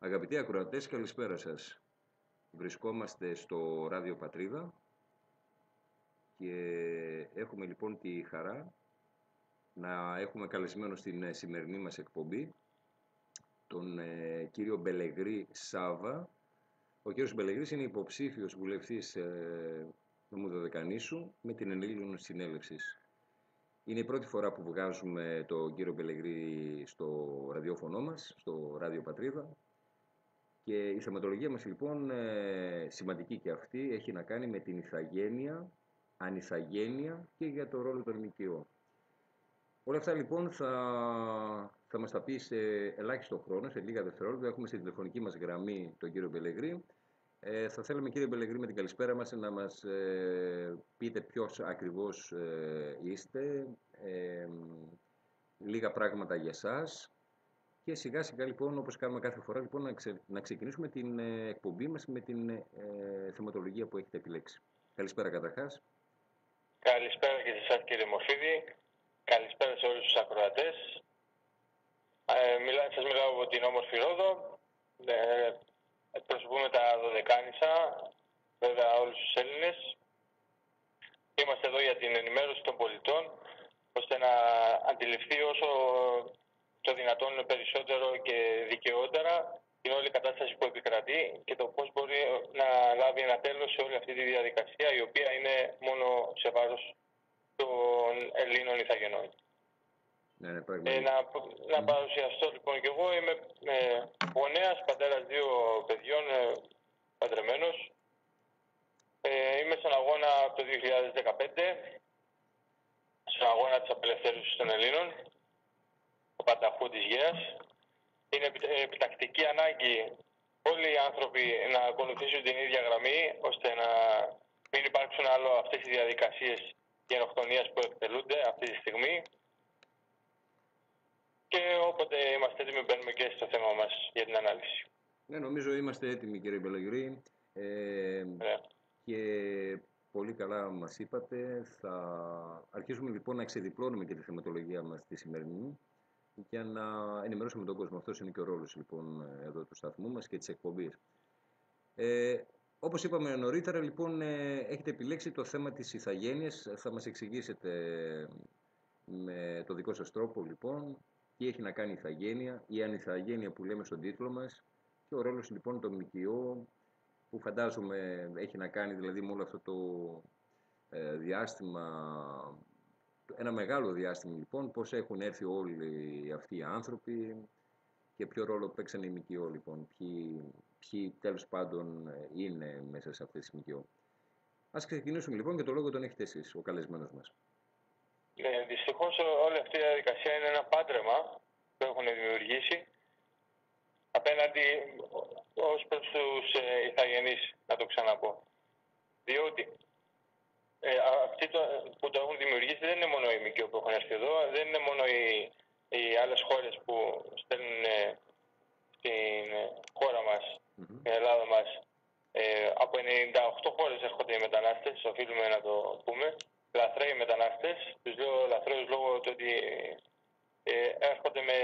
Αγαπητοί ακροατές, καλησπέρα σας. Βρισκόμαστε στο Ράδιο Πατρίδα και έχουμε λοιπόν τη χαρά να έχουμε καλεσμένο στην σημερινή μας εκπομπή τον κύριο Μπελεγρή Σάβα. Ο κύριος Μπελεγρής είναι υποψήφιος βουλευτής νομού Δωδεκανήσου με την Ελλήνων Συνέλευσης. Είναι η πρώτη φορά που βγάζουμε τον κύριο Μπελεγρή στο ραδιόφωνο μας, στο Ράδιο Πατρίδα. Και η θεματολογία μας λοιπόν, σημαντική και αυτή, έχει να κάνει με την ηθαγένεια, ανηθαγένεια και για το ρόλο των ΜΚΟ. Όλα αυτά λοιπόν θα μας τα πει σε ελάχιστο χρόνο, σε λίγα δευτερόλεπτα. Έχουμε στη τηλεφωνική μας γραμμή τον κύριο Μπελεγρή. Θα θέλαμε κύριε Μπελεγρή με την καλησπέρα μας να μας πείτε ποιος ακριβώς είστε, λίγα πράγματα για εσάς. Και σιγά σιγά λοιπόν, όπως κάνουμε κάθε φορά, λοιπόν, να ξεκινήσουμε την εκπομπή μας με την θεματολογία που έχετε επιλέξει. Καλησπέρα καταρχάς. Καλησπέρα και σε εσάς κύριε Μορφίδη. Καλησπέρα σε όλους τους ακροατές. Σας μιλάω από την όμορφη Ρόδο. Εκπροσωπούμε τα Δωδεκάνησα, βέβαια όλους τους Έλληνες. Είμαστε εδώ για την ενημέρωση των πολιτών, ώστε να αντιληφθεί όσο το δυνατόν περισσότερο και δικαιότερα την όλη κατάσταση που επικρατεί και το πώς μπορεί να λάβει ένα τέλος σε όλη αυτή τη διαδικασία, η οποία είναι μόνο σε βάρος των Ελλήνων ηθαγενών. Να παρουσιαστώ λοιπόν και εγώ. Είμαι γονέας, πατέρας δύο παιδιών, παντρεμένος. Είμαι στον αγώνα από το 2015, στον αγώνα της απελευθέρωσης των Ελλήνων, ο Πανταχού της Γέας. Είναι επιτακτική ανάγκη όλοι οι άνθρωποι να ακολουθήσουν την ίδια γραμμή, ώστε να μην υπάρξουν άλλο αυτές οι διαδικασίες γενοκτονίας που εκτελούνται αυτή τη στιγμή. Και όποτε είμαστε έτοιμοι μπαίνουμε και στο θέμα μας για την ανάλυση. Ναι, νομίζω είμαστε έτοιμοι κύριε Μπελεγρή. Και πολύ καλά μας είπατε. Θα αρχίσουμε λοιπόν να ξεδιπλώνουμε και τη θεματολογία μας τη σημερινή για να ενημερώσουμε τον κόσμο. Αυτός είναι και ο ρόλος λοιπόν εδώ του σταθμού μας και της εκπομπής. Όπως είπαμε νωρίτερα, λοιπόν, έχετε επιλέξει το θέμα της ηθαγένειας. Θα μας εξηγήσετε με το δικό σας τρόπο λοιπόν τι έχει να κάνει η ηθαγένεια, η ανηθαγένεια που λέμε στον τίτλο μας και ο ρόλος λοιπόν των ΜΚΟ, που φαντάζομαι έχει να κάνει δηλαδή με όλο αυτό το διάστημα, ένα μεγάλο διάστημα λοιπόν, πώς έχουν έρθει όλοι αυτοί οι άνθρωποι και ποιο ρόλο παίξαν οι ΜΚΟ λοιπόν, ποιοι τέλος πάντων είναι μέσα σε αυτές τις ΜΚΟ. Ας ξεκινήσουμε λοιπόν και το λόγο τον έχετε εσείς, ο καλεσμένος μας. Δυστυχώς όλη αυτή η διαδικασία είναι ένα πάντρεμα που έχουν δημιουργήσει απέναντι ως προς τους ηθαγενείς, να το ξαναπώ. Διότι αυτοί που το έχουν δημιουργήσει δεν είναι μόνο οι ΜΚΟ που έχουν έρθει εδώ, δεν είναι μόνο οι άλλες χώρες που στέλνουν στην χώρα μας, στην Ελλάδα μας. Από 98 χώρες έρχονται οι μετανάστες, οφείλουμε να το πούμε. Λαθρέοι μετανάστες, τους λέω λαθρέους λόγω του ότι έρχονται με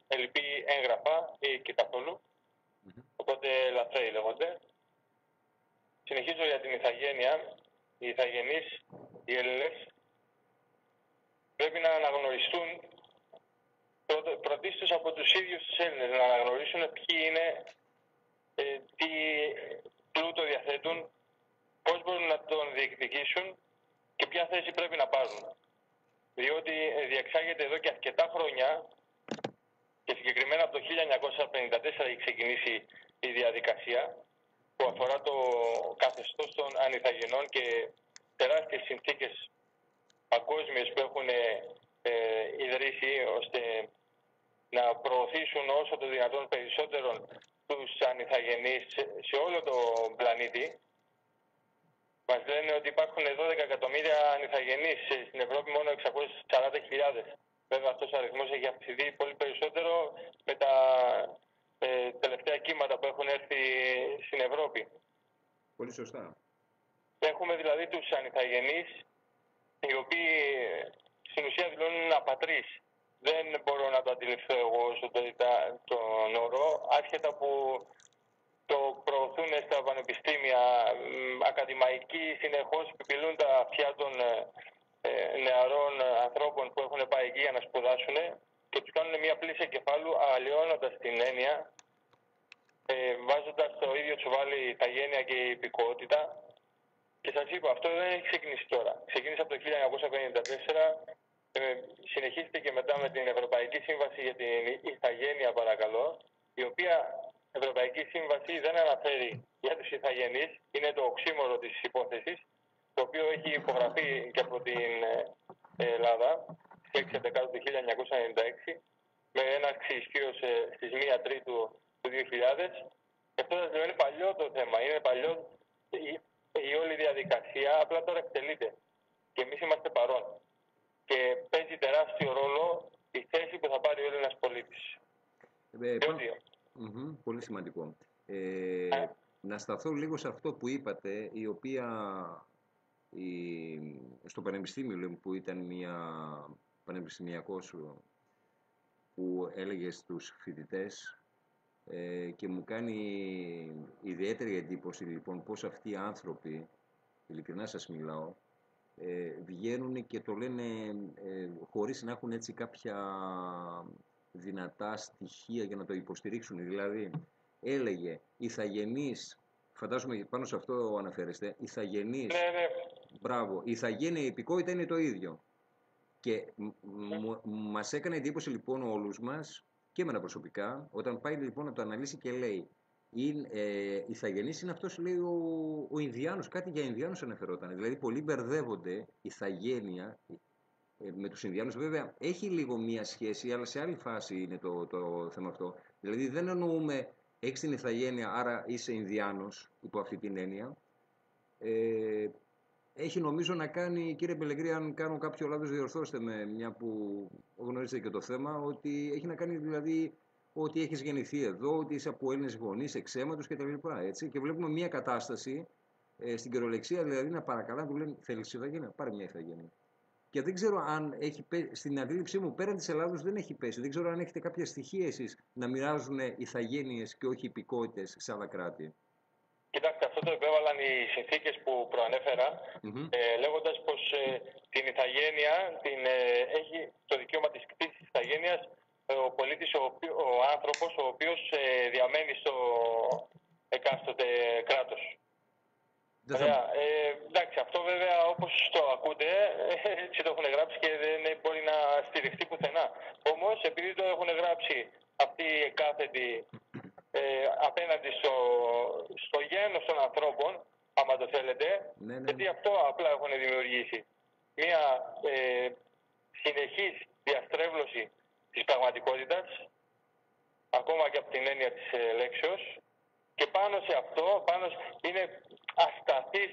ελλειπή έγγραφα ή και καθόλου. Οπότε λαθρέοι λέγονται. Συνεχίζω για την ηθαγένεια. Οι ηθαγενείς, οι Έλληνες, πρέπει να αναγνωριστούν πρωτίστως από τους ίδιους τους Έλληνες, να αναγνωρίσουν ποιοι είναι, τι πλούτο διαθέτουν, πώς μπορούν να τον διεκδικήσουν και ποια θέση πρέπει να πάρουν. Διότι διεξάγεται εδώ και αρκετά χρόνια και συγκεκριμένα από το 1954 έχει ξεκινήσει η διαδικασία που αφορά το καθεστώς των ανηθαγενών και τεράστιες συνθήκες παγκόσμιες που έχουν ιδρύσει ώστε να προωθήσουν όσο το δυνατόν περισσότερο τους ανηθαγενείς σε όλο τον πλανήτη. Μας λένε ότι υπάρχουν 12 εκατομμύρια ανηθαγενείς, στην Ευρώπη μόνο 640.000. Βέβαια αυτός ο αριθμός έχει αυξηθεί πολύ περισσότερο με τα τελευταία κύματα που έχουν έρθει στην Ευρώπη. Πολύ σωστά. Έχουμε δηλαδή τους ανηθαγενείς, οι οποίοι στην ουσία δηλώνουν απατρείς. δεν μπορώ να το αντιληφθώ εγώ όσο τον όρο, άσχετα που το προωθούν στα πανεπιστήμια, ακαδημαϊκοί συνεχώς επιπυλούν τα αυτιά των νεαρών ανθρώπων που έχουν πάει εκεί για να σπουδάσουν και τους κάνουν μια πλήση εγκεφάλου, αλλοιώνοντας την έννοια, βάζοντας το ίδιο τσουβάλι η ηθαγένεια και η υπηκότητα. Και σας είπα, αυτό δεν έχει ξεκινήσει τώρα. Ξεκίνησε από το 1954, συνεχίστηκε και μετά με την Ευρωπαϊκή Σύμβαση για την Ηθαγένεια, παρακαλώ, η οποία Ευρωπαϊκή Σύμβαση δεν αναφέρει για τους ηθαγενείς, είναι το οξύμορο της υπόθεσης, το οποίο έχει υπογραφεί και από την Ελλάδα στις 6 Δεκάτου του 1996, με έναρξη ισχύως στις 1 Τρίτου του 2000. Και αυτό σας λέω, είναι παλιό το θέμα, είναι παλιό η όλη διαδικασία, απλά τώρα εκτελείται. Και εμείς είμαστε παρόν. Και παίζει τεράστιο ρόλο η θέση που θα πάρει ο Έλληνας πολίτης. Πολύ σημαντικό. Να σταθώ λίγο σε αυτό που είπατε, η οποία στο πανεπιστήμιο που ήταν μια πανεπιστημιακός που έλεγε στους φοιτητές και μου κάνει ιδιαίτερη εντύπωση λοιπόν πως αυτοί οι άνθρωποι, ειλικρινά σας μιλάω, βγαίνουν και το λένε χωρίς να έχουν έτσι κάποια δυνατά στοιχεία για να το υποστηρίξουν. Δηλαδή έλεγε ηθαγενείς, φαντάζομαι πάνω σε αυτό αναφέρεστε, ηθαγενείς, μπράβο, η ηθαγένεια, η υπηκότητα είναι το ίδιο. Και μας έκανε εντύπωση λοιπόν όλους μας και εμένα προσωπικά, όταν πάει λοιπόν να το αναλύσει και λέει ηθαγενής είναι αυτός, λέει, ο Ινδιάνος, κάτι για Ινδιάνους αναφερόταν. Δηλαδή πολλοί μπερδεύονται ηθαγένεια με τους Ινδιάνους. Βέβαια έχει λίγο μία σχέση, αλλά σε άλλη φάση είναι το θέμα αυτό. Δηλαδή δεν εννοούμε έχεις την ηθαγένεια, άρα είσαι Ινδιάνος, υπό αυτή την έννοια. Έχει νομίζω να κάνει, κύριε Πελεγκρή, αν κάνω κάποιο λάθος διορθώστε με, μια που γνωρίζετε και το θέμα, ότι έχει να κάνει δηλαδή ότι έχεις γεννηθεί εδώ, ότι είσαι από Έλληνες γονείς, εξαίματος κτλ. Και βλέπουμε μια κατάσταση στην κυριολεξία, δηλαδή να παρακαλά, του λένε θέλεις ηθαγένεια, πάρε μια ηθαγένεια. Και δεν ξέρω αν έχει πέσει, στην αντίληψή μου πέραν της Ελλάδος δεν έχει πέσει. Δεν ξέρω αν έχετε κάποια στοιχεία εσείς να μοιράζουν ηθαγένειες και όχι υπηκότητες σε άλλα κράτη. Κοιτάξτε, αυτό το επέβαλαν οι συνθήκες που προανέφερα, λέγοντας πως την ηθαγένεια έχει το δικαίωμα της κτήσης της ηθαγένειας ο πολίτης, ο άνθρωπος, ο οποίος διαμένει στο εκάστοτε κράτος. Εντάξει, αυτό βέβαια όπως το ακούτε, έτσι το έχουν γράψει και δεν μπορεί να στηριχτεί πουθενά. Όμως, επειδή το έχουν γράψει αυτοί οι κάθετοι απέναντι στο γένος των ανθρώπων, άμα το θέλετε, γιατί αυτό απλά έχουν δημιουργήσει. Μια συνεχής διαστρέβλωση της πραγματικότητας, ακόμα και από την έννοια της λέξεως, και πάνω σε αυτό, είναι ασταθείς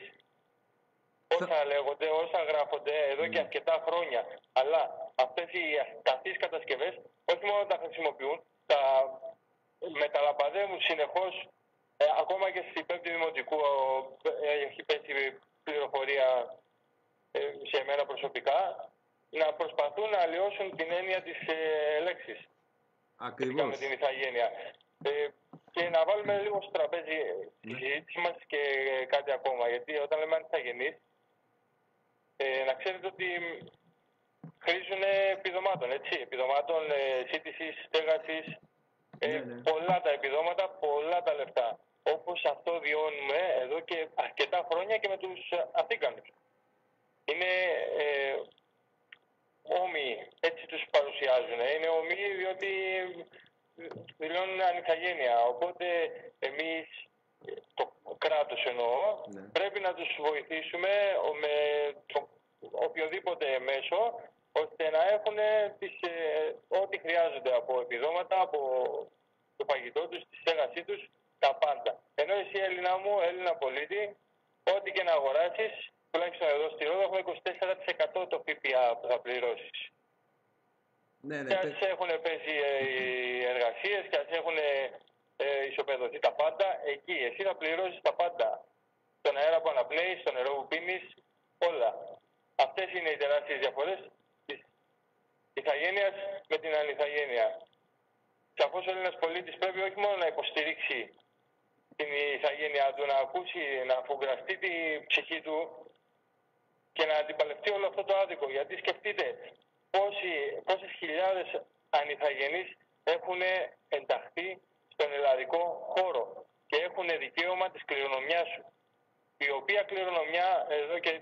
όσα λέγονται, όσα γράφονται εδώ και αρκετά χρόνια. Αλλά αυτές οι ασταθείς κατασκευές όχι μόνο τα χρησιμοποιούν, τα μεταλαμπαδεύουν συνεχώς, ακόμα και στην πέμπτη δημοτικού έχει πέσει πληροφορία σε μένα προσωπικά, να προσπαθούν να αλλοιώσουν την έννοια της λέξης. Ακριβώς. Με την ηθαγένεια. Και να βάλουμε λίγο στο τραπέζι τη συζήτηση μας και κάτι ακόμα. Γιατί όταν λέμε ηθαγενείς, να ξέρετε ότι χρήζουν επιδομάτων, έτσι. Επιδομάτων σύντησης, στέγασης, πολλά τα επιδόματα, πολλά τα λεφτά. Όπως αυτό βιώνουμε εδώ και αρκετά χρόνια και με τους Αθήκανους. Είναι όμοιοι, έτσι τους παρουσιάζουν. Είναι όμοιοι διότι δηλώνουν ανηθαγένεια. Οπότε εμείς, το κράτος εννοώ, πρέπει να τους βοηθήσουμε με οποιοδήποτε μέσο, ώστε να έχουν ό,τι χρειάζονται από επιδόματα, από το φαγητό τους, τη στέγασή τους, τα πάντα. Ενώ εσύ Έλληνα πολίτη, ό,τι και να αγοράσεις, τουλάχιστον εδώ στη Ρόδο έχουμε 24% το ΦΠΑ που θα πληρώσεις. Και ας έχουν πέσει οι εργασίες και ας έχουν ισοπεδωθεί τα πάντα, εκεί εσύ θα πληρώσεις τα πάντα. Τον αέρα που αναπνέεις, το νερό που πίνεις, όλα. Αυτές είναι οι τεράστιες διαφορές ηθαγένειας με την ανηθαγένεια. Σαφώς ο Έλληνας πολίτης πρέπει όχι μόνο να υποστηρίξει την ηθαγένειά του, να ακούσει, να αφουγκραστεί την ψυχή του και να αντιπαλευτεί όλο αυτό το άδικο. Γιατί σκεφτείτε πόσες χιλιάδες ανηθαγενείς έχουν ενταχθεί στον ελλαδικό χώρο και έχουν δικαίωμα της κληρονομιάς σου. Η οποία κληρονομιά εδώ και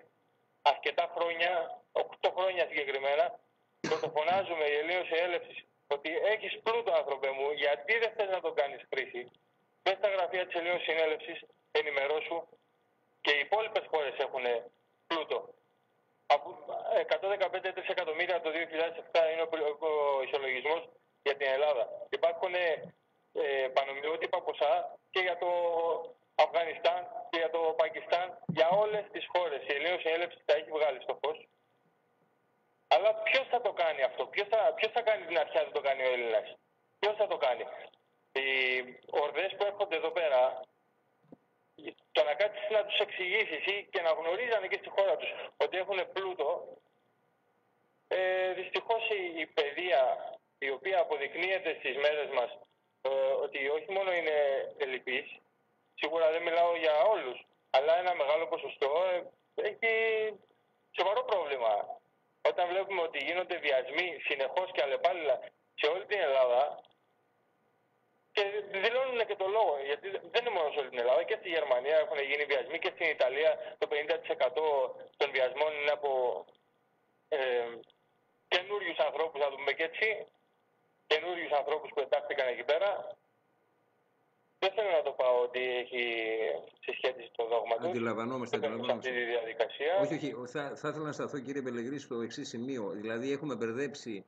αρκετά χρόνια, 8 χρόνια συγκεκριμένα, πρωτοφωνάζουμε η Ελλήνος Συνέλευσης ότι έχεις πλούτο, άνθρωπε μου, γιατί δεν θες να το κάνεις χρήση. Πες στα γραφεία της Ελλήνος Συνέλευσης, ενημερώσου, και οι υπόλοιπες χώρες έχουν πλούτο. 115 τρισεκατομμύρια το 2007 είναι ο ισολογισμός για την Ελλάδα. Υπάρχουν πανομοιότυπα ποσά και για το Αφγανιστάν και για το Πακιστάν, για όλες τις χώρες. Η Ελλήνος Συνέλευση τα έχει βγάλει στο φως. Αλλά ποιος θα το κάνει αυτό, ποιος θα κάνει την αρχιά, δεν το κάνει ο Έλληνας. Ποιος θα το κάνει. Οι ορδές που έρχονται εδώ πέρα, το να κάτσεις να τους εξηγήσεις ή και να γνωρίζανε και στη χώρα τους ότι έχουν πλούτο, δυστυχώς η παιδεία, η οποία αποδεικνύεται στις μέρες μας ότι όχι μόνο είναι ελλειπής, σίγουρα δεν μιλάω για όλους, αλλά ένα μεγάλο ποσοστό έχει σοβαρό πρόβλημα. Όταν βλέπουμε ότι γίνονται βιασμοί συνεχώς και αλλεπάλληλα σε όλη την Ελλάδα, και δηλώνουν και το λόγο, γιατί δεν είναι μόνο σε όλη την Ελλάδα, και στη Γερμανία έχουν γίνει βιασμοί και στην Ιταλία το 50% των βιασμών είναι από καινούριους ανθρώπους, να το πούμε και έτσι, καινούριους ανθρώπους που εντάχθηκαν εκεί πέρα. Δεν θέλω να το πάω ότι έχει συσχέτιση το δόγμα του. Αντιλαμβανόμαστε. Αυτή τη διαδικασία. Όχι. Θα ήθελα να σταθώ, κύριε Πελεγρή, στο εξής σημείο. Δηλαδή, έχουμε μπερδέψει,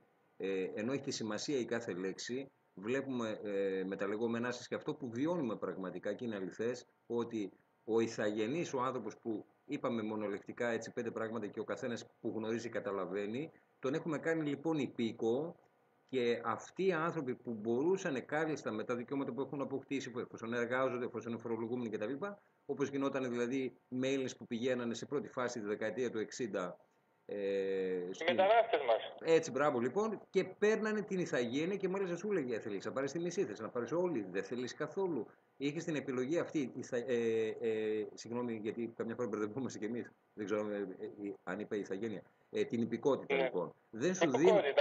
ενώ έχει τη σημασία η κάθε λέξη, βλέπουμε με τα λεγόμενά σας και αυτό που βιώνουμε πραγματικά και είναι αληθές, ότι ο ηθαγενής, ο άνθρωπος που είπαμε μονολεκτικά έτσι 5 πράγματα και ο καθένας που γνωρίζει καταλαβαίνει, τον έχουμε κάνει λοιπόν υπήκο. Και αυτοί οι άνθρωποι που μπορούσαν κάλλιστα με τα δικαιώματα που έχουν αποκτήσει, εφόσον εργάζονται, εφόσον είναι φορολογούμενοι κτλ., όπως γινόταν δηλαδή με Έλληνες που πηγαίνανε σε πρώτη φάση τη δεκαετία του 60. Οι μετανάστες μας. Έτσι, μπράβο λοιπόν, και παίρνανε την ηθαγένεια και μάλιστα σου έλεγε: θέλεις να πάρεις τη μισή, θες να πάρεις όλη, δεν θέλεις καθόλου. Είχες την επιλογή αυτή. Συγγνώμη, γιατί καμιά φορά μπερδευόμαστε κι εμείς. Δεν ξέρω αν είπε ηθαγένεια. Την υπηκότητα λοιπόν. Δεν σου δίνει.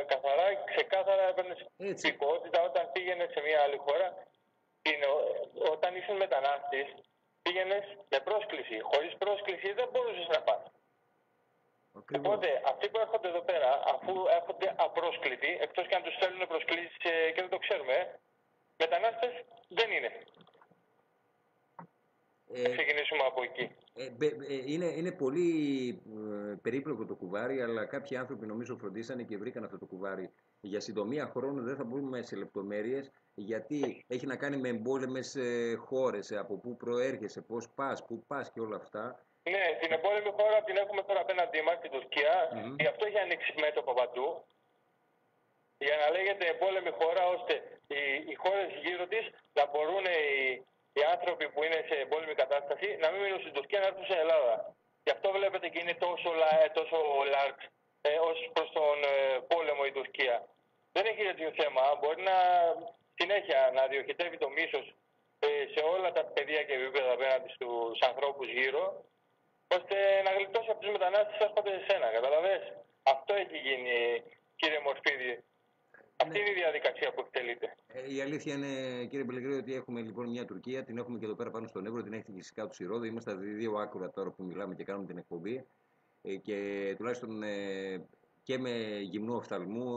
Καθαρά, ξεκάθαρα έπαιρνες υπηκότητα όταν πήγαινες σε μια άλλη χώρα. Όταν ήσουν μετανάστης, πήγαινες με πρόσκληση. Χωρίς πρόσκληση δεν μπορούσες να πας. Ακριβώς. Οπότε αυτοί που έρχονται εδώ πέρα, αφού έρχονται απρόσκλητοι, εκτός και αν τους στέλνουν προσκλήσεις και δεν το ξέρουμε, μετανάστες δεν είναι. Ξεκινήσουμε από εκεί. Είναι πολύ περίπλοκο το κουβάρι, αλλά κάποιοι άνθρωποι νομίζω φροντίσανε και βρήκαν αυτό το κουβάρι. Για συντομία χρόνου δεν θα μπούμε σε λεπτομέρειες, γιατί έχει να κάνει με εμπόλεμες χώρες, από πού προέρχεσαι, πώς πας, πού πας και όλα αυτά. Ναι, την εμπόλεμη χώρα την έχουμε τώρα απέναντί μας, την Τουρκία, γι' αυτό έχει ανοίξει μέτωπο παντού. Για να λέγεται εμπόλεμη χώρα, ώστε οι χώρες γύρω της να μπορούν οι άνθρωποι που είναι σε εμπόλεμη κατάσταση να μην μείνουν στην Τουρκία, να έρθουν στην Ελλάδα. Γι' αυτό βλέπετε και είναι τόσο large ως προς τον πόλεμο η Τουρκία. Δεν έχει τέτοιο θέμα. Μπορεί συνέχεια να διοχετεύει το μίσος σε όλα τα πεδία και επίπεδα απέναντι στους ανθρώπους γύρω, ώστε να γλιτώσει από τους μετανάστες έρχονται σε σένα. Καταλαβες. Αυτό έχει γίνει, κύριε Μορφίδη. Αυτή είναι η διαδικασία που εκτελείται. Η αλήθεια είναι, κύριε Πελεγρή, ότι έχουμε λοιπόν μια Τουρκία, την έχουμε και εδώ πέρα πάνω στον Εύρο, την έχει φυσικά του η Ρόδο. Είμαστε στα δύο άκουρα τώρα που μιλάμε και κάνουμε την εκπομπή. Και τουλάχιστον και με γυμνού οφθαλμού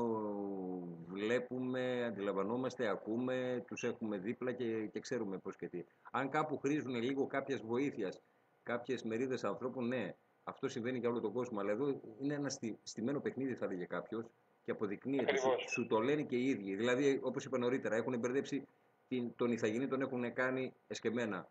βλέπουμε, αντιλαμβανόμαστε, ακούμε, τους έχουμε δίπλα και ξέρουμε πώς και τι. Αν κάπου χρήζουν λίγο κάποιας βοήθειας, κάποιες μερίδες ανθρώπων, ναι, αυτό συμβαίνει για όλο τον κόσμο. Αλλά εδώ είναι ένα στημένο παιχνίδι, θα έλεγε κάποιος. Και αποδεικνύεται, σου το λένε και οι ίδιοι. Δηλαδή, όπως είπα νωρίτερα, έχουν μπερδέψει τον ηθαγενή, τον έχουν κάνει εσκεμμένα.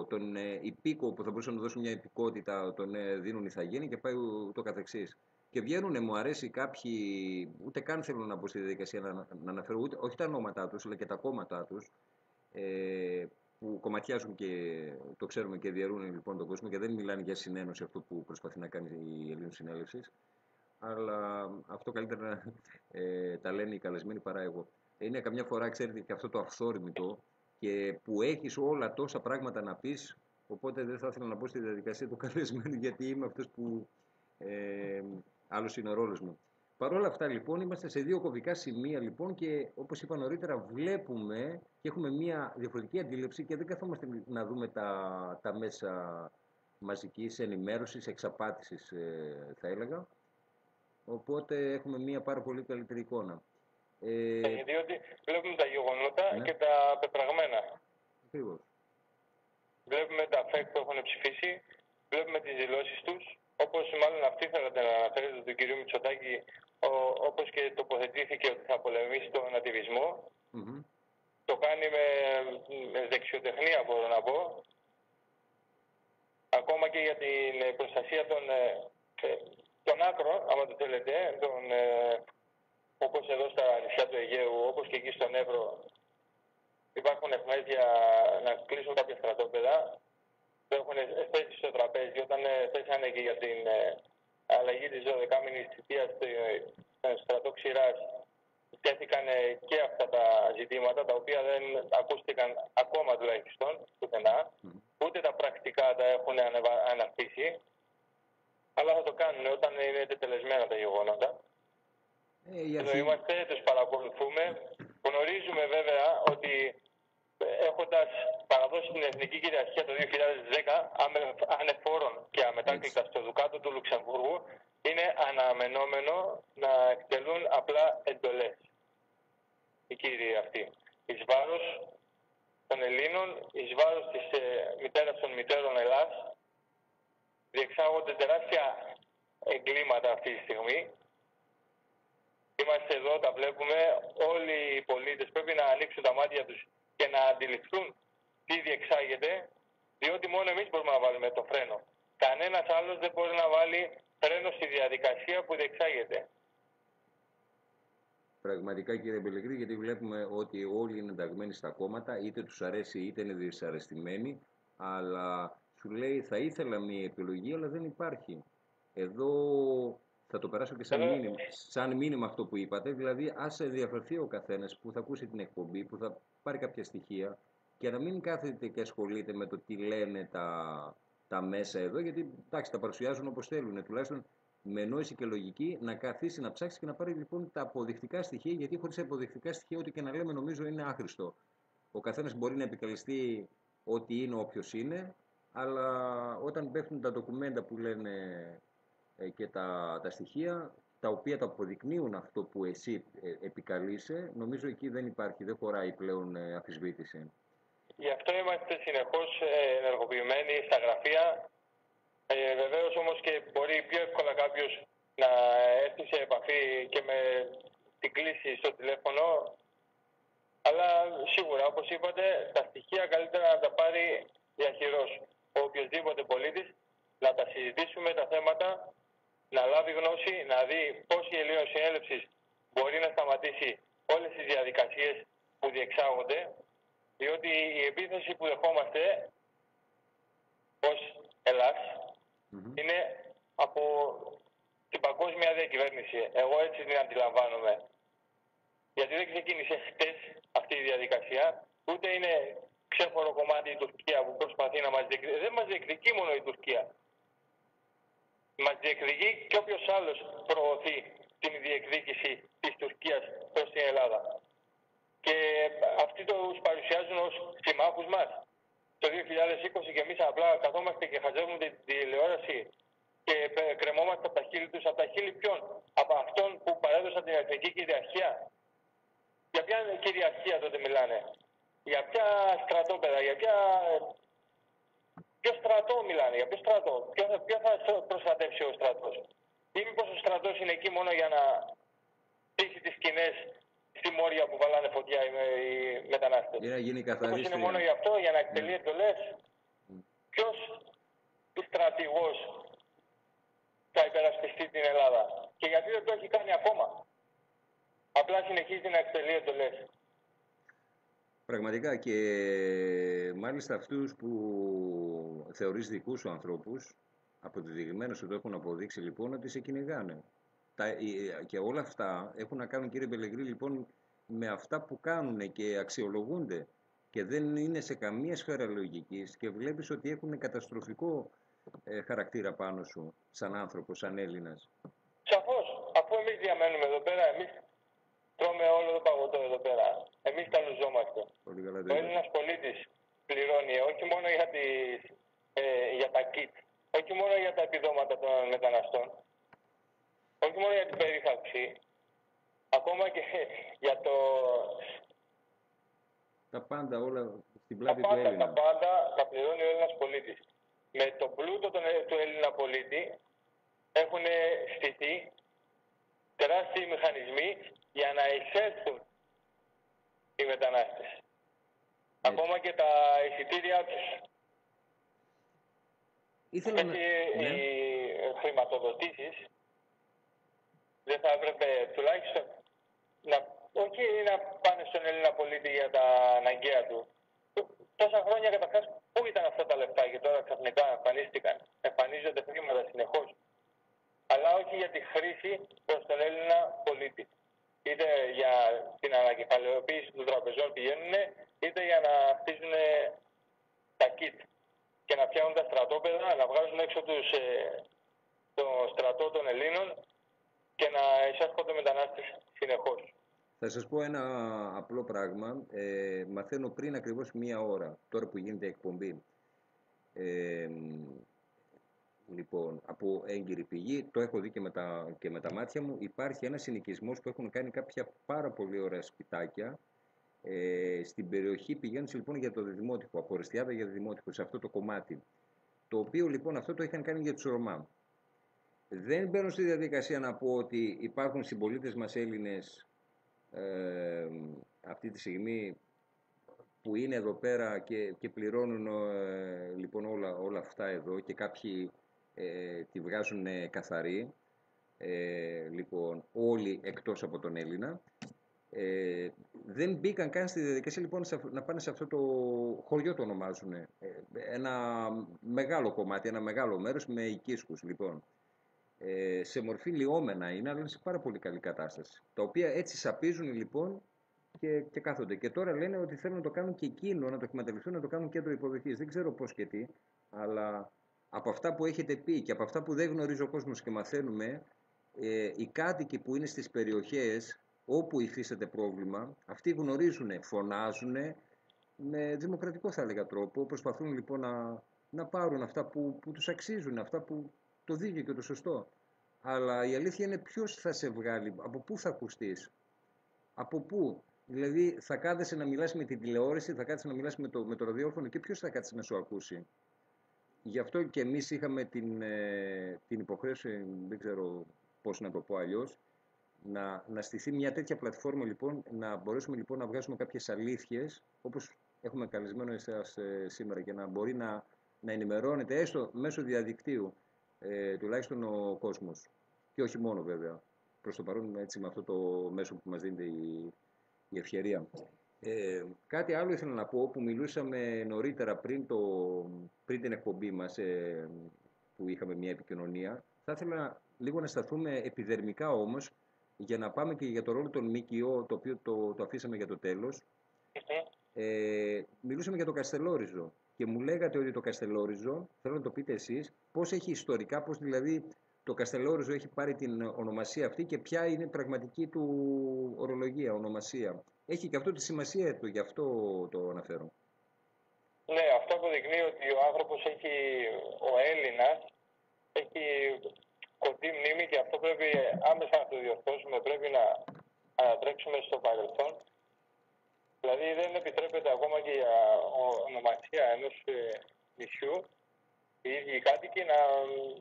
Τον υπήκο που θα μπορούσαν να δώσουν μια υπηκότητα, τον δίνουν ηθαγένη και πάει το καθεξής. Και βγαίνουν, μου αρέσει κάποιοι, ούτε καν θέλω να μπω στη διαδικασία να αναφέρω, όχι τα ονόματά τους, αλλά και τα κόμματά τους, που κομματιάζουν και το ξέρουμε και διαιρούν λοιπόν τον κόσμο και δεν μιλάνε για συνένωση, αυτό που προσπαθεί να κάνει η Ελλήνος Συνέλευση. αλλά αυτό καλύτερα τα λένε οι καλεσμένοι παρά εγώ. Είναι καμιά φορά, ξέρετε, και αυτό το αυθόρμητο και που έχεις όλα τόσα πράγματα να πεις, οπότε δεν θα ήθελα να μπω στη διαδικασία του καλεσμένου γιατί είμαι αυτός που άλλος είναι ο ρόλος μου. Παρ' όλα αυτά λοιπόν είμαστε σε δύο κομβικά σημεία λοιπόν και όπως είπα νωρίτερα βλέπουμε και έχουμε μια διαφορετική αντίληψη και δεν καθόμαστε να δούμε τα μέσα μαζικής ενημέρωσης, εξαπάτησης θα έλεγα. Οπότε έχουμε μια πάρα πολύ καλύτερη εικόνα. Διότι βλέπουμε τα γεγονότα Ναι. και τα πεπραγμένα. Ακριβώς. Βλέπουμε τα fake που έχουν ψηφίσει, βλέπουμε τις δηλώσεις τους, όπως μάλλον αυτή θέλατε να αναφέρετε του κ. Μητσοτάκη, όπως και τοποθετήθηκε ότι θα πολεμήσει τον ατιβισμό. Mm-hmm. Το κάνει με δεξιοτεχνία, μπορώ να πω. Ακόμα και για την προστασία των άκρων, άμα το θέλετε, όπως εδώ στα νησιά του Αιγαίου, όπως και εκεί στον Εύρο, υπάρχουν εχμές για να κλείσουν κάποια στρατόπεδα. Το έχουν θέσει στο τραπέζι όταν θέσανε και για την αλλαγή της 12μηνης θητείας στο στρατό Ξηράς. Τέθηκαν και αυτά τα ζητήματα, τα οποία δεν ακούστηκαν ακόμα τουλάχιστον πουθενά. Ούτε τα πρακτικά τα έχουν αναρτήσει, αλλά θα το κάνουν όταν είναι τελεσμένα τα γεγονότα. Είμαστε, τους παρακολουθούμε. Γνωρίζουμε βέβαια ότι έχοντας παραδώσει την εθνική κυριαρχία το 2010 ανεφόρον και αμετάκλητα στο Δουκάτο του Λουξεμβούργου, είναι αναμενόμενο να εκτελούν απλά εντολές οι κύριοι αυτοί. Εις βάρος των Ελλήνων, εις βάρος της μητέρας των μητέρων Ελλάς, διεξάγονται τεράστια εγκλήματα αυτή τη στιγμή. Είμαστε εδώ, τα βλέπουμε, όλοι οι πολίτες πρέπει να ανοίξουν τα μάτια τους και να αντιληφθούν τι διεξάγεται, διότι μόνο εμείς μπορούμε να βάλουμε το φρένο. Κανένας άλλος δεν μπορεί να βάλει φρένο στη διαδικασία που διεξάγεται. Πραγματικά κύριε Μπελεγκρή, γιατί βλέπουμε ότι όλοι είναι ενταγμένοι στα κόμματα, είτε τους αρέσει είτε είναι δυσαρεστημένοι, αλλά σου λέει θα ήθελα μια επιλογή, αλλά δεν υπάρχει. Εδώ θα το περάσω και σαν μήνυμα αυτό που είπατε, δηλαδή ας ενδιαφερθεί ο καθένας που θα ακούσει την εκπομπή, που θα πάρει κάποια στοιχεία και να μην κάθεται και ασχολείται με το τι λένε τα μέσα εδώ, γιατί εντάξει, τα παρουσιάζουν όπως θέλουν, τουλάχιστον με νόηση και λογική να καθίσει, να ψάξει και να πάρει λοιπόν τα αποδεικτικά στοιχεία, γιατί χωρίς αποδεικτικά στοιχεία, ό,τι και να λέμε, νομίζω είναι άχρηστο. Ο καθένας μπορεί να επικαλεστεί ό,τι είναι όποιος είναι, αλλά όταν πέφτουν τα ντοκουμέντα που λένε και τα στοιχεία, τα οποία τα αποδεικνύουν αυτό που εσύ επικαλείσαι, νομίζω εκεί δεν υπάρχει, δεν χωράει πλέον αμφισβήτηση. Γι' αυτό είμαστε συνεχώς ενεργοποιημένοι στα γραφεία. Βεβαίως όμως και μπορεί πιο εύκολα κάποιος να έρθει σε επαφή και με την κλήση στο τηλέφωνο, αλλά σίγουρα, όπως είπατε, τα στοιχεία καλύτερα να τα πάρει διαχειρός ο οποιοσδήποτε πολίτης, να τα συζητήσουμε τα θέματα, να λάβει γνώση, να δει πώς η Ελληνοσυνέλευση μπορεί να σταματήσει όλες τις διαδικασίες που διεξάγονται, διότι η επίθεση που δεχόμαστε ως Ελλάς είναι από την παγκόσμια διακυβέρνηση. Εγώ έτσι την αντιλαμβάνομαι. Γιατί δεν ξεκίνησε χτες αυτή η διαδικασία, ούτε είναι ξέχωρο κομμάτι η Τουρκία που προσπαθεί να μας διεκδικήσει. Δεν μας διεκδικεί μόνο η Τουρκία. Μας διεκδικεί και όποιος άλλος προωθεί την διεκδίκηση της Τουρκίας προς την Ελλάδα. Και αυτοί τους παρουσιάζουν ως συμμάχους μας. Το 2020 και εμείς απλά καθόμαστε και χαζεύουμε την τηλεόραση και κρεμόμαστε από τα χείλη τους. Από τα χείλη ποιον? Από αυτόν που παρέδωσαν την εθνική κυριαρχία. Για ποια κυριαρχία τότε μιλάνε? Για ποια στρατόπεδα? Για ποιο στρατό μιλάνε? Για ποιο στρατό? Ποιο θα προστατεύσει ο στρατός? Ή μήπως ο στρατός είναι εκεί μόνο για να στήσει τις σκηνές στη Μόρια που βάλανε φωτιά οι μετανάστες? Μήπως είναι μόνο γι' αυτό, για να εκτελεί εντολές? Ποιος στρατηγός θα υπερασπιστεί την Ελλάδα? Και γιατί δεν το έχει κάνει ακόμα? Απλά συνεχίζει να εκτελεί εντολές. Πραγματικά, και μάλιστα αυτούς που θεωρείς δικούς σου ανθρώπους, αποδεδειγμένως ότι το έχουν αποδείξει λοιπόν ότι σε κυνηγάνε. Και όλα αυτά έχουν να κάνουν, κύριε Πελεγρή, λοιπόν, με αυτά που κάνουν και αξιολογούνται και δεν είναι σε καμία σφαίρα λογικής και βλέπεις ότι έχουν καταστροφικό χαρακτήρα πάνω σου, σαν άνθρωπος, σαν Έλληνας. Σαφώς, αφού εμείς διαμένουμε εδώ πέρα, εμείς τρώμε όλο το παγωτό εδώ πέρα. Εμείς τα λουζόμαστε. Ο Έλληνας πολίτης πληρώνει όχι μόνο για τα kit, όχι μόνο για τα επιδόματα των μεταναστών, όχι μόνο για την περίθαλψη, ακόμα και για το... Τα πάντα όλα στην πλάτη του Έλληνα. Τα πάντα τα πληρώνει ο Έλληνας πολίτης. Με το πλούτο του Έλληνα πολίτη έχουν στηθεί τεράστιοι μηχανισμοί για να εισέλθουν οι μετανάστες. Ακόμα και τα εισιτήρια τους. Οι χρηματοδοτήσεις δεν θα έπρεπε τουλάχιστον όχι να πάνε στον Έλληνα πολίτη για τα αναγκαία του. Τόσα χρόνια καταρχάς πού ήταν αυτά τα λεφτά και τώρα ξαφνικά εμφανίστηκαν. Εμφανίζονται χρήματα συνεχώς. Αλλά όχι για τη χρήση προς τον Έλληνα πολίτη. Είτε για την ανακεφαλαιοποίηση των τραπεζών πηγαίνουν, είτε για να χτίζουν τα kit και να φτιάχνουν τα στρατόπεδα, να βγάζουν έξω το στρατό των Ελλήνων και να εισέρχονται μετανάστες συνεχώς. Θα σας πω ένα απλό πράγμα. Μαθαίνω πριν ακριβώς 1 ώρα, τώρα που γίνεται η εκπομπή. Λοιπόν, από έγκυρη πηγή, το έχω δει και με τα μάτια μου, υπάρχει ένας συνοικισμός που έχουν κάνει κάποια πάρα πολύ ωραία σπιτάκια. Στην περιοχή πηγαίνουν λοιπόν για το Δημότυχο, από Ορεστιάδα για το Δημότυχο, σε αυτό το κομμάτι. Το οποίο λοιπόν αυτό το είχαν κάνει για τους Ρωμά. Δεν μπαίνω στη διαδικασία να πω ότι υπάρχουν συμπολίτες μας Έλληνες αυτή τη στιγμή που είναι εδώ πέρα και πληρώνουν λοιπόν όλα αυτά εδώ και κάποιοι τη βγάζουν καθαρή, λοιπόν όλοι εκτός από τον Έλληνα. Δεν μπήκαν καν στη διαδικασία λοιπόν να πάνε σε αυτό το χωριό, το ονομάζουν, ένα μεγάλο κομμάτι, ένα μεγάλο μέρος με οικίσκους λοιπόν. Σε μορφή λιώμενα είναι, αλλά είναι σε πάρα πολύ καλή κατάσταση. Τα οποία έτσι σαπίζουν λοιπόν και κάθονται. Και τώρα λένε ότι θέλουν να το κάνουν και εκείνο, να το εκμεταλλευτούν, να το κάνουν κέντρο υποδοχής. Δεν ξέρω πώς και τι, αλλά από αυτά που έχετε πει και από αυτά που δεν γνωρίζει ο κόσμος και μαθαίνουμε, οι κάτοικοι που είναι στις περιοχές όπου υφίσταται πρόβλημα, αυτοί γνωρίζουν, φωνάζουν με δημοκρατικό θα έλεγα τρόπο, προσπαθούν λοιπόν να πάρουν αυτά που τους αξίζουν, αυτά που το δίκαιο και το σωστό. Αλλά η αλήθεια είναι ποιος θα σε βγάλει, από πού θα ακουστείς, από πού. Δηλαδή θα κάθεσαι να μιλάς με την τηλεόραση, θα κάθεσαι να μιλάς με το ραδιόφωνο και ποιος θα κάτσει να σου ακούσει. Γι' αυτό και εμείς είχαμε την υποχρέωση, δεν ξέρω πώς να το πω αλλιώς, να στηθεί μια τέτοια πλατφόρμα λοιπόν, να μπορέσουμε λοιπόν να βγάζουμε κάποιες αλήθειες, όπως έχουμε καλεσμένο εσάς σήμερα, και να μπορεί να ενημερώνεται έστω μέσω διαδικτύου τουλάχιστον ο κόσμος. Και όχι μόνο βέβαια. Προς το παρόν έτσι με αυτό το μέσο που μας δίνεται η ευκαιρία. Κάτι άλλο ήθελα να πω που μιλούσαμε νωρίτερα πριν την εκπομπή μας που είχαμε μια επικοινωνία. Θα ήθελα λίγο να σταθούμε επιδερμικά όμως για να πάμε και για το ρόλο των ΜΚΟ, το οποίο το αφήσαμε για το τέλος. Μιλούσαμε για το Καστελόριζο και μου λέγατε ότι το Καστελόριζο, θέλω να το πείτε εσείς, πώς έχει ιστορικά, πώς δηλαδή το Καστελόριζο έχει πάρει την ονομασία αυτή και ποια είναι η πραγματική του ορολογία, ονομασία. Έχει και αυτό τη σημασία του, γι' αυτό το αναφέρω. Ναι, αυτό αποδεικνύει ότι ο άνθρωπος ο Έλληνας έχει κοντή μνήμη και αυτό πρέπει άμεσα να το διορθώσουμε, πρέπει να ανατρέξουμε στο παρελθόν. Δηλαδή δεν επιτρέπεται ακόμα και για ονομασία ενός νησιού οι ίδιοι κάτοικοι να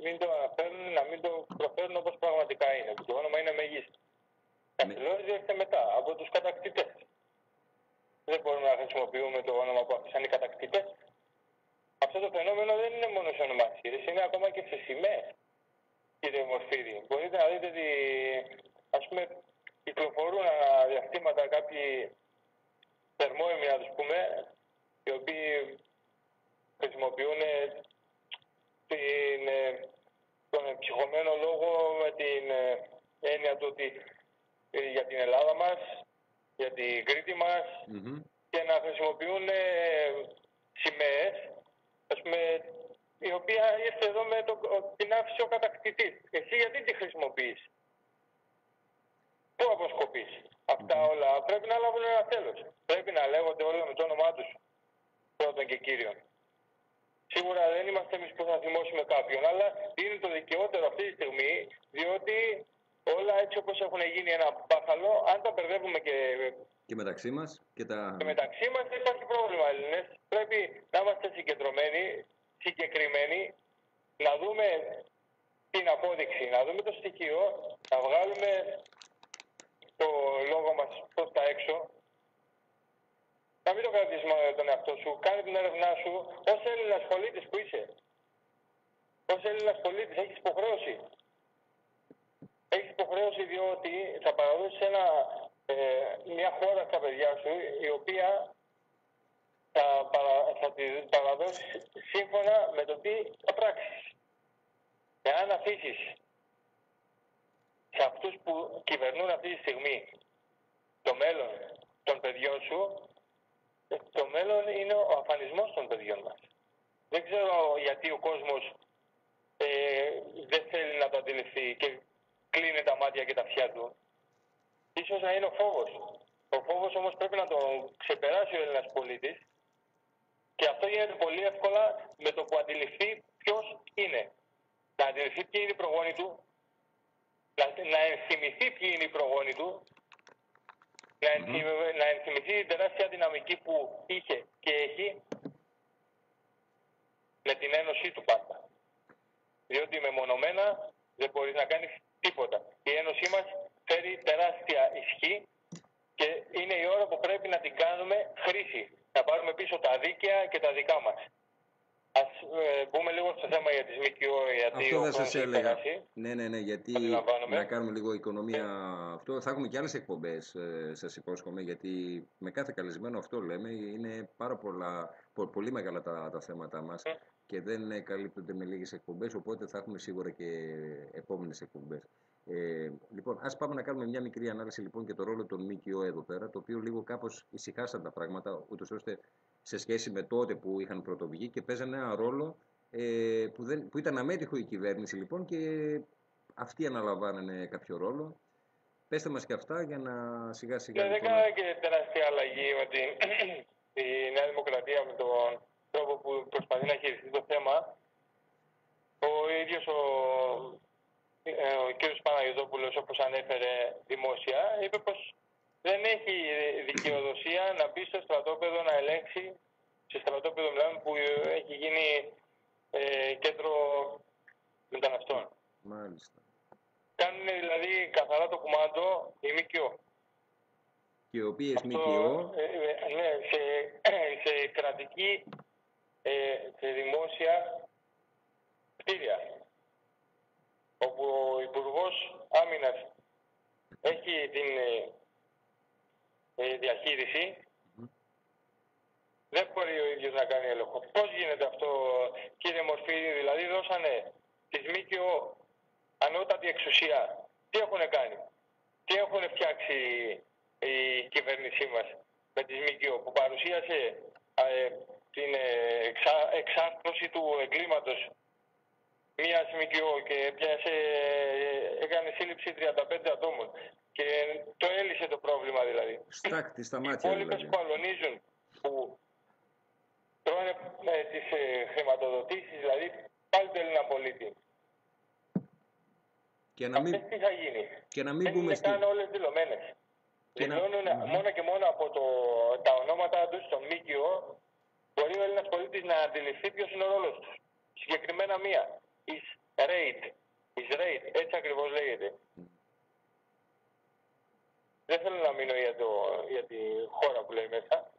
μην το αναφέρουν, να μην το προφέρουν όπως πραγματικά είναι. Το όνομα είναι Μεγίστη. Καστελόριζο έρχεται μετά από τους κατακτητές. Δεν μπορούμε να χρησιμοποιούμε το όνομα που άφησαν οι κατακτητές. Αυτό το φαινόμενο δεν είναι μόνο σε ονομασίες, είναι ακόμα και σε σημαίες, κύριε Μορφίδη. Μπορείτε να δείτε ότι, ας πούμε, κυκλοφορούν διαστήματα κάποιοι θερμόαιμοι, να τους πούμε, οι οποίοι χρησιμοποιούν τον ψυχωμένο λόγο με την έννοια του ότι για την Ελλάδα μας, για την Κρήτη μας και να χρησιμοποιούν σημαίες, ας πούμε, η οποία ήρθε εδώ με την άφησε ο κατακτητής. Εσύ γιατί τη χρησιμοποιείς? Πού αποσκοπείς? Αυτά όλα πρέπει να λάβουν ένα τέλος. Πρέπει να λέγονται όλα με το όνομά τους, πρώτον και κύριον. Σίγουρα δεν είμαστε εμείς που θα θυμώσουμε κάποιον, αλλά είναι το δικαιότερο αυτή τη στιγμή, διότι όλα έτσι όπως έχουν γίνει ένα μπάχαλο, αν τα μπερδεύουμε και μεταξύ μας, και μεταξύ μας δεν υπάρχει πρόβλημα, Έλληνες. Πρέπει να είμαστε συγκεντρωμένοι, συγκεκριμένοι, να δούμε την απόδειξη, να δούμε το στοιχείο, να βγάλουμε το λόγο μας προς τα έξω. Να μην το κρατήσεις μόνο τον εαυτό σου. Κάνε την έρευνά σου ως Έλληνας πολίτης που είσαι. Ως Έλληνας πολίτης έχεις υποχρέωση. Έχεις υποχρέωση διότι θα παραδώσεις μια χώρα στα παιδιά σου η οποία θα τη παραδώσεις σύμφωνα με το τι θα πράξεις. Εάν αφήσεις σε αυτούς που κυβερνούν αυτή τη στιγμή το μέλλον των παιδιών σου, το μέλλον είναι ο αφανισμός των παιδιών μας. Δεν ξέρω γιατί ο κόσμος δεν θέλει να το αντιληφθεί και κλείνει τα μάτια και τα αυτιά του. Ίσως να είναι ο φόβος. Ο φόβος όμως πρέπει να τον ξεπεράσει ο Έλληνας πολίτης και αυτό γίνεται πολύ εύκολα με το που αντιληφθεί ποιος είναι. Να αντιληφθεί ποιοι είναι οι προγόνοι του, να ενθυμηθεί ποιοι είναι οι προγόνοι του, να ενθυμηθεί την τεράστια δυναμική που είχε και έχει με την ένωσή του πάντα. Διότι μεμονωμένα δεν μπορείς να κάνεις τίποτα. Η ένωσή μας φέρει τεράστια ισχύ και είναι η ώρα που πρέπει να την κάνουμε χρήση. Να πάρουμε πίσω τα δίκαια και τα δικά μας. Ας μπούμε λίγο στο θέμα για τις ΜΚΟ, γιατί αυτό δεν σας έλεγα. Ναι, γιατί να κάνουμε λίγο οικονομία αυτό. Θα έχουμε και άλλες εκπομπές, σας υπόσχομαι, γιατί με κάθε καλεσμένο αυτό λέμε, είναι πολύ μεγάλα τα θέματα μας και δεν καλύπτονται με λίγες εκπομπές, οπότε θα έχουμε σίγουρα και επόμενες εκπομπές. Λοιπόν, ας πάμε να κάνουμε μια μικρή ανάλυση λοιπόν και το ρόλο των ΜΚΟ εδώ πέρα, το οποίο λίγο κάπως ησυχάσαν τα πράγματα, ούτως ώστε σε σχέση με τότε που είχαν πρωτοβγεί και παίζανε ένα ρόλο που ήταν αμέτυχο η κυβέρνηση λοιπόν και αυτοί αναλαμβάνανε κάποιο ρόλο. Πέστε μας και αυτά για να σιγά σιγά... Ναι, δεν κάνανε και τεράστια αλλαγή με τη Νέα Δημοκρατία με τον τρόπο που προσπαθεί να χειριστεί το θέμα. Ο ίδιος ο κ. Παναγιωτόπουλος, όπως ανέφερε δημόσια, είπε πως δεν έχει δικαιοδοσία να μπει στο στρατόπεδο να ελέγξει, σε στρατόπεδο μιλάμε που έχει γίνει κέντρο μεταναστών. Μάλιστα. Κάνουν δηλαδή καθαρά το κουμάντο οι ΜΚΟ. Και οι οποίες ΜΚΟ... Ναι, σε κρατική, σε δημόσια κτίρια. Όπου ο Υπουργός Άμυνας έχει την διαχείριση, δεν μπορεί ο ίδιος να κάνει έλεγχο. Πώς γίνεται αυτό, κύριε Μορφίδη? Δηλαδή δώσανε τις ΜΚΟ ανώτατη εξουσία. Τι έχουν κάνει? Τι έχουν φτιάξει η κυβέρνησή μας με τις ΜΚΟ που παρουσίασε την εξάρτηση του εγκλήματος μίας ΜΚΟ και έκανε σύλληψη 35 ατόμων και το έλυσε το πρόβλημα δηλαδή. Στάκτη στα μάτια. Οι υπόλοιπες δηλαδή που αλωνίζουν, που τρώνε τις χρηματοδοτήσεις, δηλαδή πάλι το Έλληνα πολίτη. Και να μην... Αυτές τι θα γίνει? Και να μην δεν είναι καν όλες δηλωμένες. Δηλώνουν μόνο και μόνο από τα ονόματα τους, των ΜΚΟ, μπορεί ο Έλληνας πολίτης να αντιληφθεί ποιος είναι ο ρόλος τους. Συγκεκριμένα μία. Is-Raid, έτσι ακριβώς λέγεται. Δεν θέλω να μείνω για τη χώρα που λέει μέσα.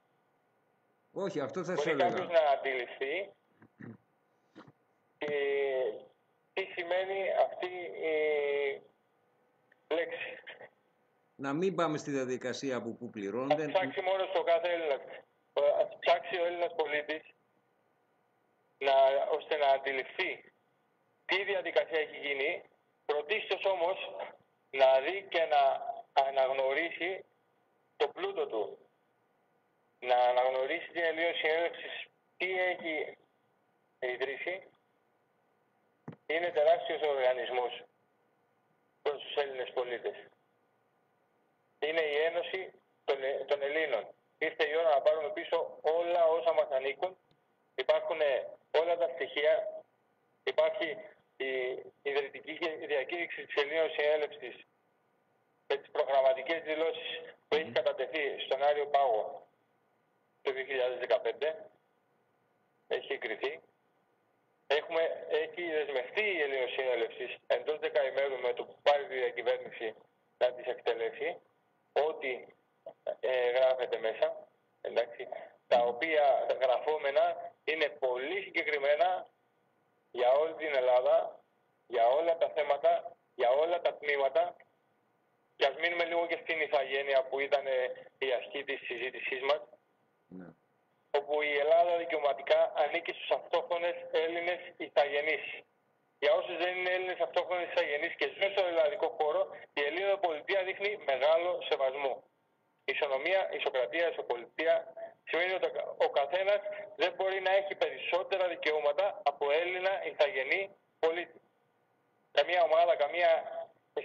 Όχι, αυτό θα σου έλεγα. Μπορεί κάποιος να αντιληφθεί τι σημαίνει αυτή η λέξη. Να μην πάμε στη διαδικασία που πληρώνονται. Ας ψάξει μόνο στο κάθε Έλληνας. Ας ψάξει ο Έλληνας πολίτης ώστε να αντιληφθεί τι διαδικασία έχει γίνει, πρωτίστως όμως να δει και να αναγνωρίσει το πλούτο του. Να αναγνωρίσει την Ελλήνων Συνέλευση τι έχει ιδρύσει. Είναι τεράστιος οργανισμός προς τους Έλληνες πολίτες. Είναι η Ένωση των Ελλήνων. Ήρθε η ώρα να πάρουμε πίσω όλα όσα μας ανήκουν. Υπάρχουν όλα τα στοιχεία. Υπάρχει η ιδρυτική διακήρυξη της Ελλήνων Συνέλευσης με τις προγραμματικές δηλώσεις που έχει κατατεθεί στον Άριο Πάγο το 2015. Έχει εγκριθεί. Έχει δεσμευτεί η Ελλήνων Συνέλευση εντός 10 ημέρων με το που πάρει τη διακυβέρνηση να τις εκτελέσει ό,τι γράφεται μέσα, εντάξει, τα οποία γραφόμενα είναι πολύ συγκεκριμένα για όλη την Ελλάδα, για όλα τα θέματα, για όλα τα τμήματα, και ας μείνουμε λίγο και στην ηθαγένεια που ήταν η αρχή της συζήτησής μας, όπου η Ελλάδα δικαιωματικά ανήκει στους αυτόχθονες Έλληνες ηθαγενείς. Για όσους δεν είναι Έλληνες αυτόχθονες ηθαγενείς και ζουν στο ελλαδικό χώρο, η Ελλήνων πολιτεία δείχνει μεγάλο σεβασμό. Ισονομία, ισοκρατία, ισοπολιτεία σημαίνει ότι ο καθένας δεν μπορεί να έχει περισσότερα δικαιώματα από Έλληνα ηθαγενή πολίτη. Καμία ομάδα, καμία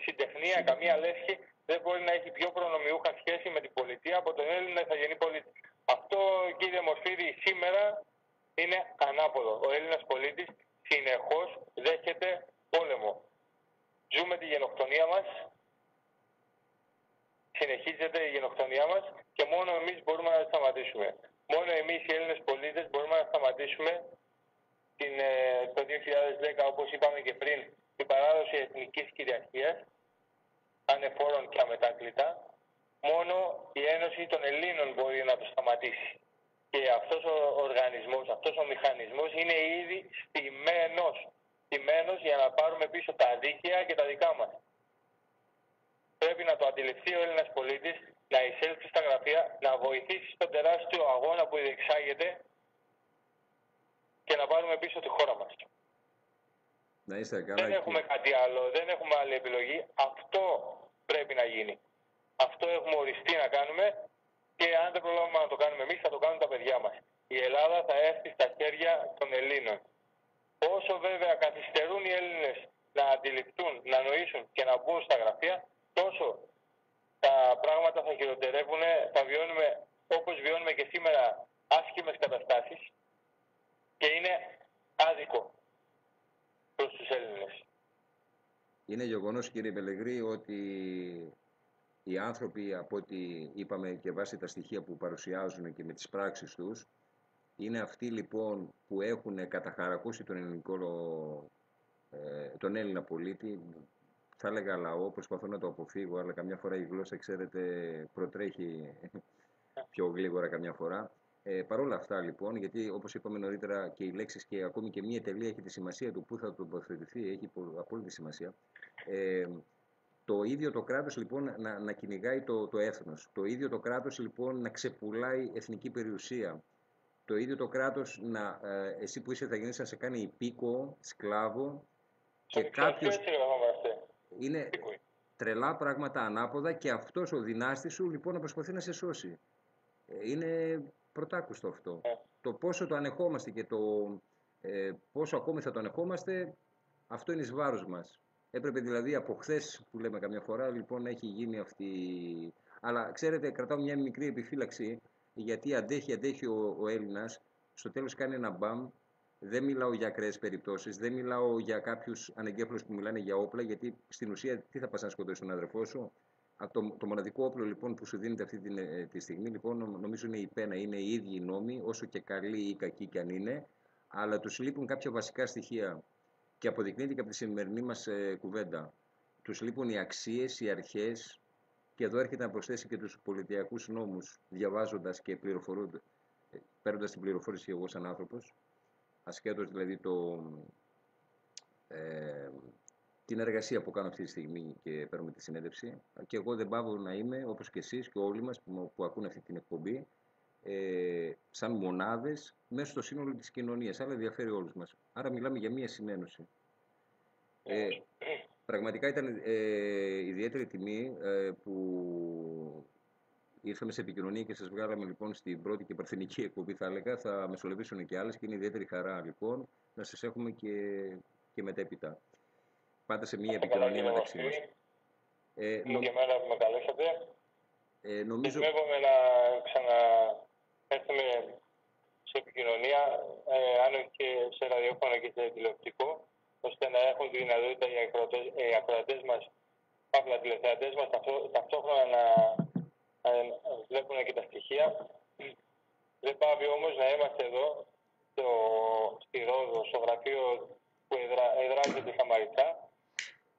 συντεχνία, καμία λέσχη δεν μπορεί να έχει πιο προνομιούχα σχέση με την πολιτεία από τον Έλληνα ηθαγενή πολίτη. Αυτό, κύριε Μοσφύρη, σήμερα είναι ανάποδο. Ο Έλληνας πολίτης συνεχώς δέχεται πόλεμο. Ζούμε τη γενοκτονία μας, συνεχίζεται η γενοκτονία μας και μόνο εμείς μπορούμε να τη σταματήσουμε. Μόνο εμείς οι Έλληνες πολίτες μπορούμε να σταματήσουμε το 2010, όπως είπαμε και πριν, την παράδοση εθνικής κυριαρχίας, ανεφόρων και αμετάκλητα. Μόνο η Ένωση των Ελλήνων μπορεί να το σταματήσει. Και αυτός ο οργανισμός, αυτός ο μηχανισμός είναι ήδη στημένος για να πάρουμε πίσω τα δίκαια και τα δικά μας. Πρέπει να το αντιληφθεί ο Έλληνας πολίτης, να εισέλθει στα γραφεία, να βοηθήσει στον τεράστιο αγώνα που διεξάγεται και να πάρουμε πίσω τη χώρα μας. Να είστε καλά. Δεν έχουμε κάτι άλλο, δεν έχουμε άλλη επιλογή. Αυτό πρέπει να γίνει. Αυτό έχουμε οριστεί να κάνουμε και αν δεν προλάβουμε να το κάνουμε εμείς, θα το κάνουν τα παιδιά μας. Η Ελλάδα θα έρθει στα χέρια των Ελλήνων. Όσο βέβαια καθυστερούν οι Έλληνες να αντιληφθούν, να νοήσουν και να μπουν στα γραφεία, τόσο τα πράγματα θα χειροτερεύουν, θα βιώνουμε όπως βιώνουμε και σήμερα άσχημες καταστάσεις και είναι άδικο προς τους Έλληνες. Είναι γεγονός, κύριε Πελεγρή, ότι οι άνθρωποι, από ό,τι είπαμε και βάσει τα στοιχεία που παρουσιάζουν και με τις πράξεις τους, είναι αυτοί λοιπόν που έχουν καταχαρακώσει τον Έλληνα πολίτη. Θα έλεγα λαό, προσπαθώ να το αποφύγω, αλλά καμιά φορά η γλώσσα, ξέρετε, προτρέχει πιο γλίγορα καμιά φορά. Παρ' όλα αυτά λοιπόν, γιατί όπως είπαμε νωρίτερα και οι λέξεις και ακόμη και μία τελεία έχει τη σημασία του, πού θα τοποθετηθεί, έχει απόλυτη σημασία. Το ίδιο το κράτος λοιπόν να κυνηγάει το έθνος, το ίδιο το κράτος λοιπόν να ξεπουλάει εθνική περιουσία, το ίδιο το κράτος εσύ που είσαι ηθαγενής να σε κάνει υπήκοο, σκλάβο και κάποιος... Είναι τρελά πράγματα ανάποδα και αυτός ο δυνάστης σου λοιπόν να προσπαθεί να σε σώσει. Είναι πρωτάκουστο αυτό. Το πόσο το ανεχόμαστε και το πόσο ακόμη θα το ανεχόμαστε, αυτό είναι εις βάρος μας. Έπρεπε δηλαδή από χθες που λέμε καμιά φορά λοιπόν έχει γίνει αυτή. Αλλά ξέρετε, κρατάω μια μικρή επιφύλαξη, γιατί αντέχει ο Έλληνας, στο τέλος κάνει ένα μπαμ. Δεν μιλάω για ακραίες περιπτώσεις, δεν μιλάω για κάποιους ανεγκέφαλους που μιλάνε για όπλα, γιατί στην ουσία τι θα πας να σκοτώσεις τον αδερφό σου. Το μοναδικό όπλο λοιπόν που σου δίνεται αυτή τη στιγμή λοιπόν νομίζω είναι η πένα, είναι οι ίδιοι οι νόμοι, όσο και καλοί ή κακοί κι αν είναι, αλλά τους λείπουν κάποια βασικά στοιχεία. Και αποδεικνύεται και από τη σημερινή μας κουβέντα. Τους λείπουν οι αξίες, οι αρχές, και εδώ έρχεται να προσθέσει και τους πολιτιακούς νόμους, διαβάζοντας και παίρνοντας την πληροφόρηση εγώ σαν άνθρωπος, ασχέτως δηλαδή την εργασία που κάνω αυτή τη στιγμή και παίρνουμε τη συνέντευξη. Και εγώ δεν πάβω να είμαι, όπως και εσείς και όλοι μας που ακούν αυτή την εκπομπή, σαν μονάδες μέσα στο σύνολο της κοινωνίας, αλλά ενδιαφέρει όλους μας. Άρα μιλάμε για μία συνένωση. Πραγματικά ήταν ιδιαίτερη τιμή που ήρθαμε σε επικοινωνία και σας βγάλαμε λοιπόν στην πρώτη και παρθενική εκπομπή, θα έλεγα. Θα μεσολαβήσουν και άλλες και είναι ιδιαίτερη χαρά λοιπόν να σας έχουμε και μετέπειτα. Πάντα σε μια επικοινωνία μεταξύ μας. Είναι και εμένα που με καλέσατε. Νομίζω... Δεσμεύομαι να ξαναέρθουμε σε επικοινωνία, αν όχι και σε ραδιόφωνο και σε τηλεοπτικό, ώστε να έχουν τη δυνατότητα οι ακροατές μας, παύλα τηλεθεατές μας, ταυτόχρονα να βλέπουν και τα στοιχεία. Δεν πάβει όμως να είμαστε εδώ, στη Ρόδο, στο γραφείο που εδράζεται η Σαμαριτά,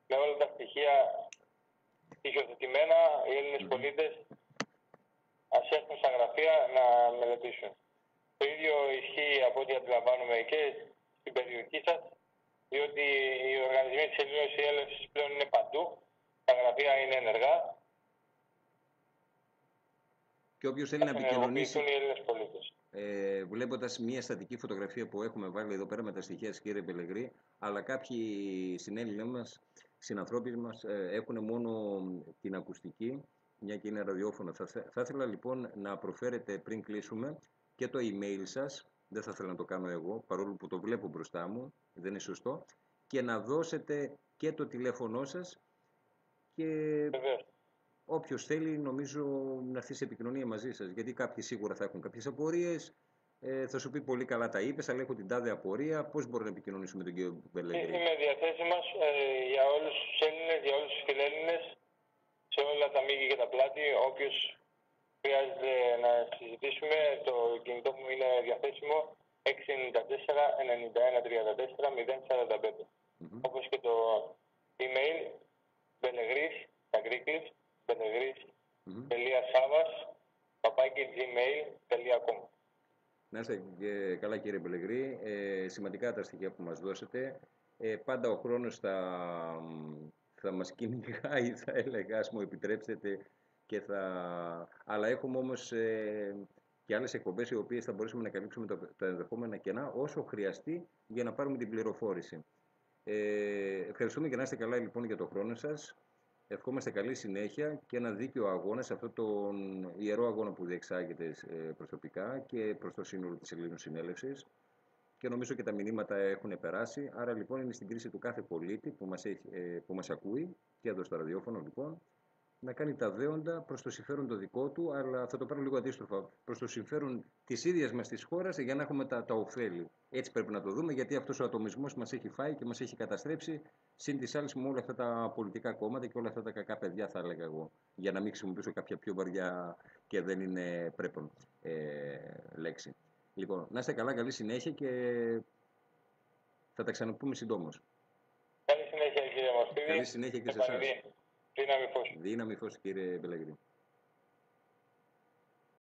με όλα τα στοιχεία στοιχειοθετημένα. Οι Έλληνες πολίτες ας έρθουν στα γραφεία να μελετήσουν. Το ίδιο ισχύει από ό,τι αντιλαμβάνομαι και στην περιοχή σας, διότι οι οργανισμοί της Ελληνικής Έλευσης πλέον είναι παντού, τα γραφεία είναι ενεργά. Και όποιος θέλει να επικοινωνήσει, οι Έλληνες πολίτες. Βλέποντας μια στατική φωτογραφία που έχουμε βάλει εδώ πέρα με τα στοιχεία της, κύριε Πελεγρή, αλλά κάποιοι συνέλληνες μας, συνανθρώποι μας, έχουν μόνο την ακουστική, μια και είναι ραδιόφωνο. Θα ήθελα λοιπόν να προφέρετε πριν κλείσουμε και το email σας, δεν θα ήθελα να το κάνω εγώ, παρόλο που το βλέπω μπροστά μου, δεν είναι σωστό, και να δώσετε και το τηλέφωνό σας και όποιος θέλει νομίζω να έρθει σε επικοινωνία μαζί σας, γιατί κάποιοι σίγουρα θα έχουν κάποιες απορίες, θα σου πει πολύ καλά τα είπες, αλλά έχω την τάδε απορία, πώς μπορώ να επικοινωνήσω με τον κύριο Πελεγρή? Είμαι διαθέσιμος μας για όλους τους Έλληνες, για όλους τους φιλέλληνες, σε όλα τα μήκη και τα πλάτη. Όποιος χρειάζεται να συζητήσουμε, το κινητό μου είναι διαθέσιμο 694 91 34 045. Όπως και το email Belegris, τα Greeklis, belegris.savas@gmail.com. Να είστε καλά κύριε Πελεγρή, σημαντικά τα στοιχεία που μας δώσετε. Πάντα ο χρόνος θα μας κυνηγάει, θα έλεγα, ας μου επιτρέψετε, αλλά έχουμε όμως και άλλες εκπομπές οι οποίες θα μπορέσουμε να καλύψουμε τα ενδεχόμενα κενά όσο χρειαστεί για να πάρουμε την πληροφόρηση. Ευχαριστούμε και να είστε καλά λοιπόν για τον χρόνο σας. Ευχόμαστε καλή συνέχεια και ένα δίκαιο αγώνα σε αυτόν τον ιερό αγώνα που διεξάγεται προσωπικά και προς το σύνολο της Ελλήνων Συνέλευσης. Και νομίζω και τα μηνύματα έχουν περάσει. Άρα λοιπόν είναι στην κρίση του κάθε πολίτη που μας ακούει και εδώ στο ραδιόφωνο λοιπόν να κάνει τα δέοντα προς το συμφέρον το δικό του, αλλά θα το πάρω λίγο αντίστροφα, προς το συμφέρον της ίδιας μας της χώρας για να έχουμε τα ωφέλη. Έτσι πρέπει να το δούμε, γιατί αυτός ο ατομισμός μας έχει φάει και μας έχει καταστρέψει, συν της άλλης με όλα αυτά τα πολιτικά κόμματα και όλα αυτά τα κακά παιδιά, θα έλεγα εγώ, για να μην χρησιμοποιήσω κάποια πιο βαριά και δεν είναι πρέπον λέξη. Λοιπόν, να είστε καλά, καλή συνέχεια και θα τα ξαναπούμε συντόμως. Καλή συνέχεια κύριε Μασπίδη. Καλή συνέχεια και σε εσάς. Δύναμη φως. Δύναμη φως κύριε Πελεγρή.